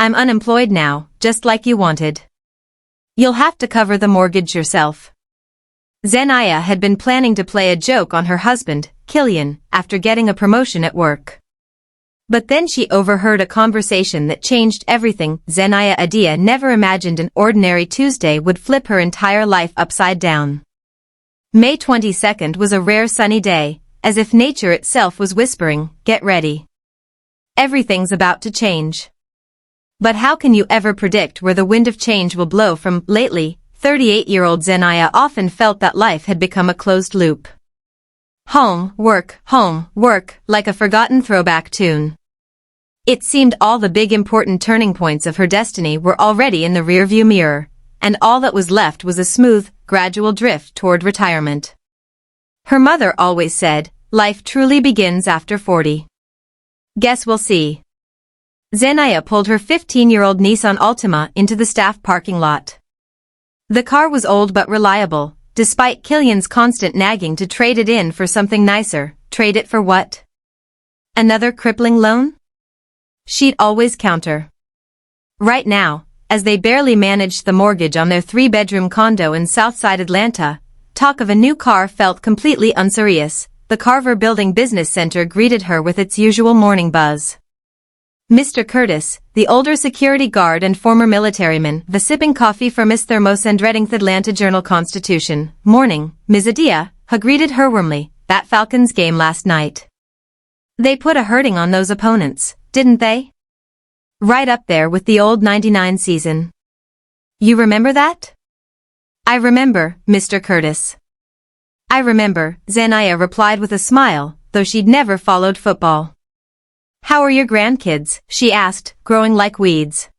I'm unemployed now, just like you wanted. You'll have to cover the mortgage yourself. Zenaya had been planning to play a joke on her husband, Killian, after getting a promotion at work. But then she overheard a conversation that changed everything. Zenaya Adia never imagined an ordinary Tuesday would flip her entire life upside down. May 22nd was a rare sunny day, as if nature itself was whispering, "Get ready. Everything's about to change." But how can you ever predict where the wind of change will blow from? Lately, 38-year-old Zenaya often felt that life had become a closed loop. Home, work, like a forgotten throwback tune. It seemed all the big important turning points of her destiny were already in the rearview mirror, and all that was left was a smooth, gradual drift toward retirement. Her mother always said, life truly begins after 40. Guess we'll see. Zenaya pulled her 15-year-old Nissan Altima into the staff parking lot. The car was old but reliable, despite Killian's constant nagging to trade it in for something nicer. Trade it for what? Another crippling loan? She'd always counter. Right now, as they barely managed the mortgage on their 3-bedroom condo in Southside Atlanta, talk of a new car felt completely unserious. The Carver Building Business Center greeted her with its usual morning buzz. Mr. Curtis, the older security guard and former militaryman, was sipping coffee from his thermos and reading the Atlanta Journal-Constitution. Morning, Ms. Adia, he greeted her warmly. That Falcons game last night. They put a hurting on those opponents, didn't they? Right up there with the old '99 season. You remember that? I remember, Mr. Curtis. I remember, Zenaya replied with a smile, though she'd never followed football. How are your grandkids? She asked, growing like weeds.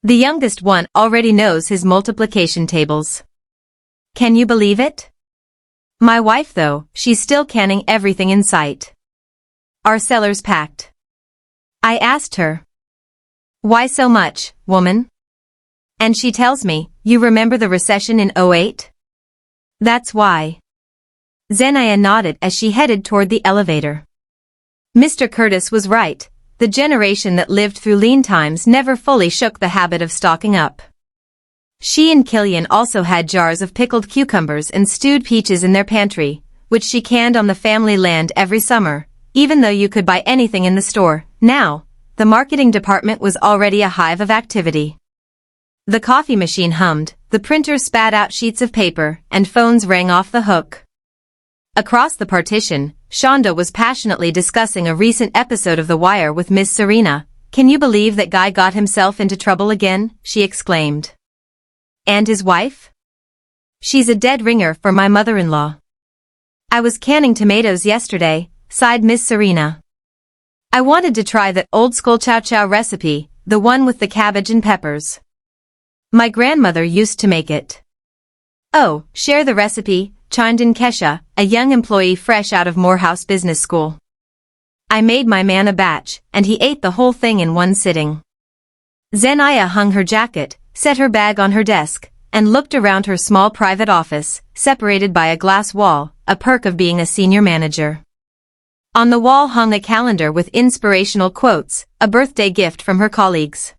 The youngest one already knows his multiplication tables. Can you believe it? My wife though, she's still canning everything in sight. Our cellar's packed. I asked her. Why so much, woman? And she tells me, you remember the recession in '08? That's why. Zenaya nodded as she headed toward the elevator. Mr. Curtis was right. The generation that lived through lean times never fully shook the habit of stocking up. She and Killian also had jars of pickled cucumbers and stewed peaches in their pantry, which she canned on the family land every summer, even though you could buy anything in the store. Now, the marketing department was already a hive of activity. The coffee machine hummed, the printer spat out sheets of paper, and phones rang off the hook. Across the partition, Shonda was passionately discussing a recent episode of The Wire with Miss Serena. Can you believe that guy got himself into trouble again? She exclaimed. And his wife? She's a dead ringer for my mother-in-law. I was canning tomatoes yesterday, sighed Miss Serena. I wanted to try that old-school chow-chow recipe, the one with the cabbage and peppers. My grandmother used to make it. Oh, share the recipe, chimed in Kesha, a young employee fresh out of Morehouse Business School. I made my man a batch, and he ate the whole thing in one sitting. Zenaya hung her jacket, set her bag on her desk, and looked around her small private office, separated by a glass wall, a perk of being a senior manager. On the wall hung a calendar with inspirational quotes, a birthday gift from her colleagues.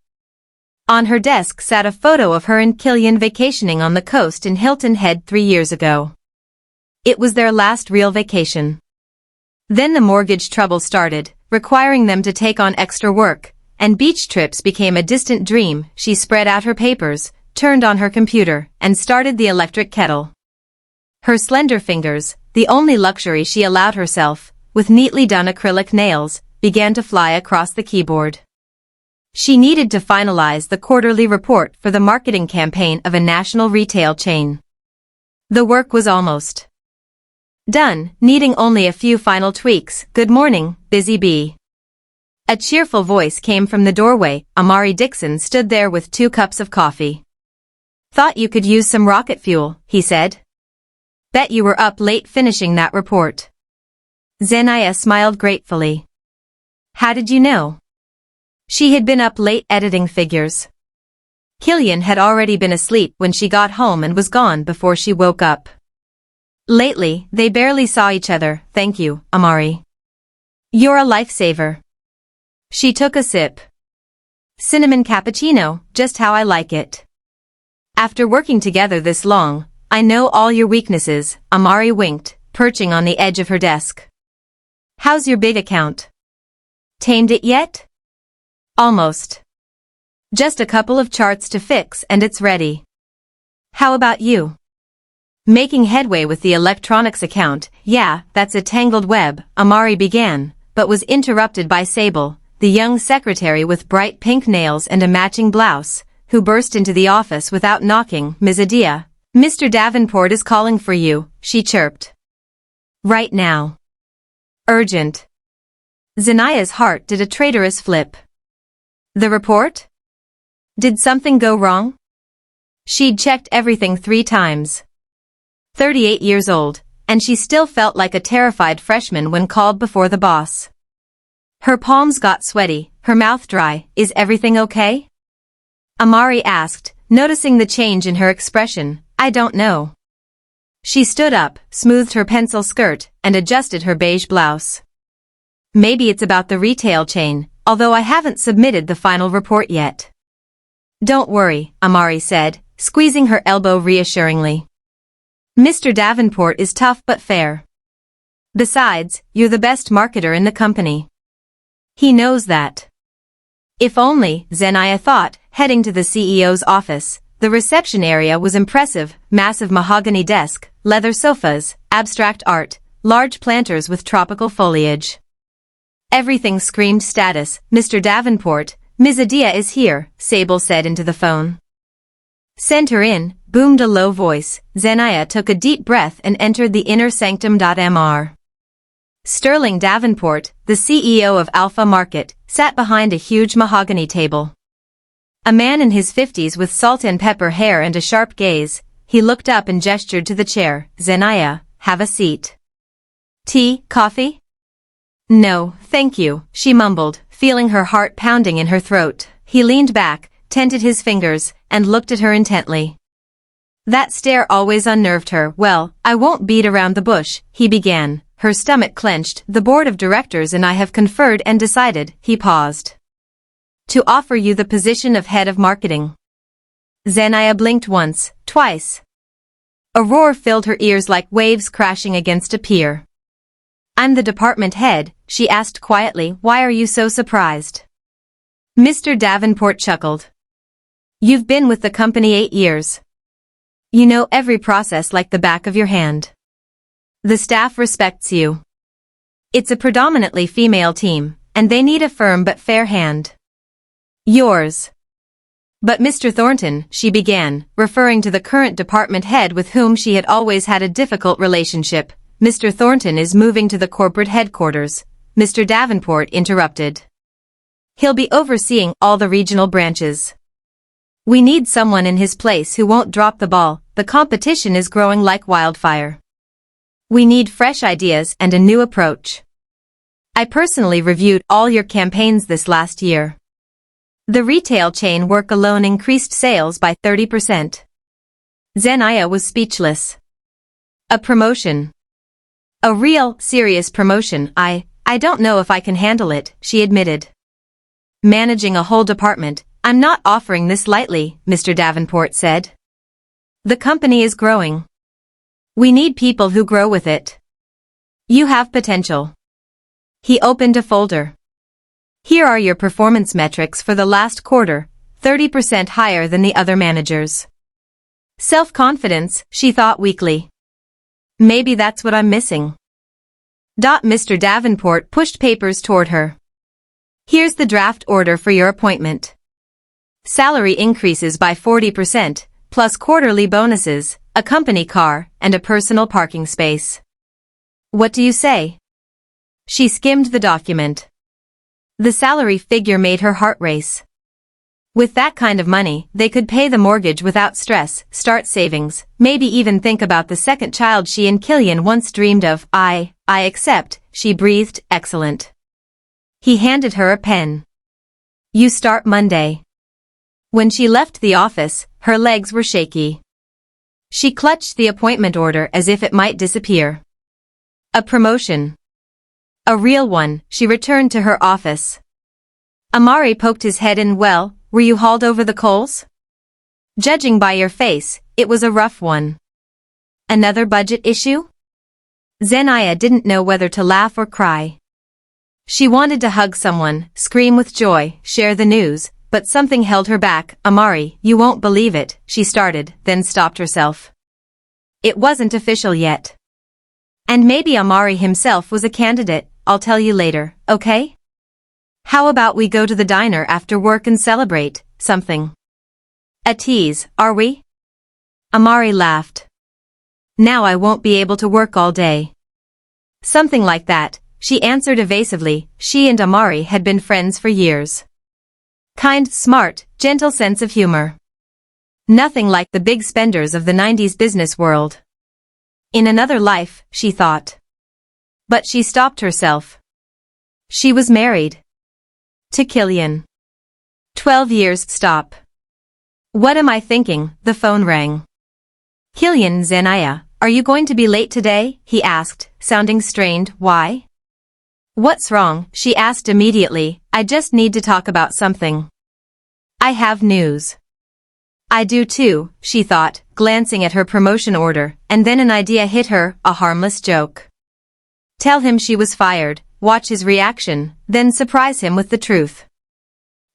On her desk sat a photo of her and Killian vacationing on the coast in Hilton Head 3 years ago. It was their last real vacation. Then the mortgage trouble started, requiring them to take on extra work, and beach trips became a distant dream. She spread out her papers, turned on her computer, and started the electric kettle. Her slender fingers, the only luxury she allowed herself, with neatly done acrylic nails, began to fly across the keyboard. She needed to finalize the quarterly report for the marketing campaign of a national retail chain. The work was almost done, needing only a few final tweaks. Good morning, Busy Bee. A cheerful voice came from the doorway. Amari Dixon stood there with 2 cups of coffee. Thought you could use some rocket fuel, he said. Bet you were up late finishing that report. Zenaya smiled gratefully. How did you know? She had been up late editing figures. Killian had already been asleep when she got home and was gone before she woke up. Lately, they barely saw each other. Thank you, Amari. You're a lifesaver. She took a sip. cinnamon cappuccino, just how I like it. After working together this long, I know all your weaknesses, Amari winked, perching on the edge of her desk. How's your big account? Tamed it yet? Almost. Just a couple of charts to fix and it's ready. How about you? Making headway with the electronics account. Yeah, that's a tangled web, Amari began, but was interrupted by Sable, the young secretary with bright pink nails and a matching blouse, who burst into the office without knocking. Ms. Adia, Mr. Davenport is calling for you, she chirped. Right now. Urgent. Zanaya's heart did a traitorous flip. The report? Did something go wrong? She'd checked everything 3 times. 38 years old, and she still felt like a terrified freshman when called before the boss. Her palms got sweaty, her mouth dry. Is everything okay? Amari asked, noticing the change in her expression. I don't know. She stood up, smoothed her pencil skirt, and adjusted her beige blouse. Maybe it's about the retail chain, although I haven't submitted the final report yet. Don't worry, Amari said, squeezing her elbow reassuringly. Mr. Davenport is tough but fair. Besides, you're the best marketer in the company. He knows that. If only, Zenaya thought, heading to the CEO's office. The reception area was impressive, massive mahogany desk, leather sofas, abstract art, large planters with tropical foliage. Everything screamed status. Mr. Davenport, Ms. Adia is here, Sable said into the phone. Send her in, boomed a low voice. Zenaya took a deep breath and entered the inner sanctum. Mr. Sterling Davenport, the CEO of Alpha Market, sat behind a huge mahogany table. A man in his 50s with salt and pepper hair and a sharp gaze, he looked up and gestured to the chair. Zenaya, have a seat. Tea, coffee? No, thank you, she mumbled, feeling her heart pounding in her throat. He leaned back, tented his fingers, and looked at her intently. That stare always unnerved her. Well, I won't beat around the bush, he began, her stomach clenched. The board of directors and I have conferred and decided, he paused. To offer you the position of head of marketing. Zenaya blinked once, twice. A roar filled her ears like waves crashing against a pier. I'm the department head, she asked quietly. Why are you so surprised? Mr. Davenport chuckled. You've been with the company 8 years. You know every process like the back of your hand. The staff respects you. It's a predominantly female team, and they need a firm but fair hand. Yours. But Mr. Thornton, she began, referring to the current department head with whom she had always had a difficult relationship. Mr. Thornton is moving to the corporate headquarters, Mr. Davenport interrupted. He'll be overseeing all the regional branches. We need someone in his place who won't drop the ball. The competition is growing like wildfire. We need fresh ideas and a new approach. I personally reviewed all your campaigns this last year. The retail chain work alone increased sales by 30%. Zenaya was speechless. A promotion. A real, serious promotion. I don't know if I can handle it, she admitted. Managing a whole department. I'm not offering this lightly, Mr. Davenport said. The company is growing. We need people who grow with it. You have potential. He opened a folder. Here are your performance metrics for the last quarter, 30% higher than the other managers. Self-confidence, she thought weakly. Maybe that's what I'm missing. Mr. Davenport pushed papers toward her. Here's the draft order for your appointment. Salary increases by 40%, plus quarterly bonuses, a company car, and a personal parking space. What do you say? She skimmed the document. The salary figure made her heart race. With that kind of money, they could pay the mortgage without stress, start savings, maybe even think about the second child she and Killian once dreamed of. I accept, she breathed. Excellent. He handed her a pen. You start Monday. When she left the office, her legs were shaky. She clutched the appointment order as if it might disappear. A promotion. A real one, she returned to her office. Amari poked his head in. Well, were you hauled over the coals? Judging by your face, it was a rough one. Another budget issue? Zenaya didn't know whether to laugh or cry. She wanted to hug someone, scream with joy, share the news, but something held her back. Amari, you won't believe it, she started, then stopped herself. It wasn't official yet. And maybe Amari himself was a candidate. I'll tell you later, okay? How about we go to the diner after work and celebrate something? A tease, are we? Amari laughed. Now I won't be able to work all day. Something like that, she answered evasively. She and Amari had been friends for years. Kind, smart, gentle sense of humor. Nothing like the big spenders of the 90s business world. In another life, she thought. But she stopped herself. She was married. To Killian. 12 years. Stop. What am I thinking? The phone rang. Killian. Zenaya, are you going to be late today? He asked, sounding strained. Why? What's wrong? She asked immediately. I just need to talk about something. I have news. I do too, she thought, glancing at her promotion order, and then an idea hit her, a harmless joke. Tell him she was fired, watch his reaction, then surprise him with the truth.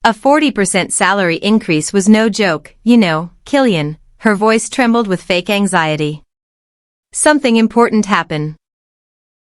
A 40% salary increase was no joke, you know, Killian. Her voice trembled with fake anxiety. Something important happened.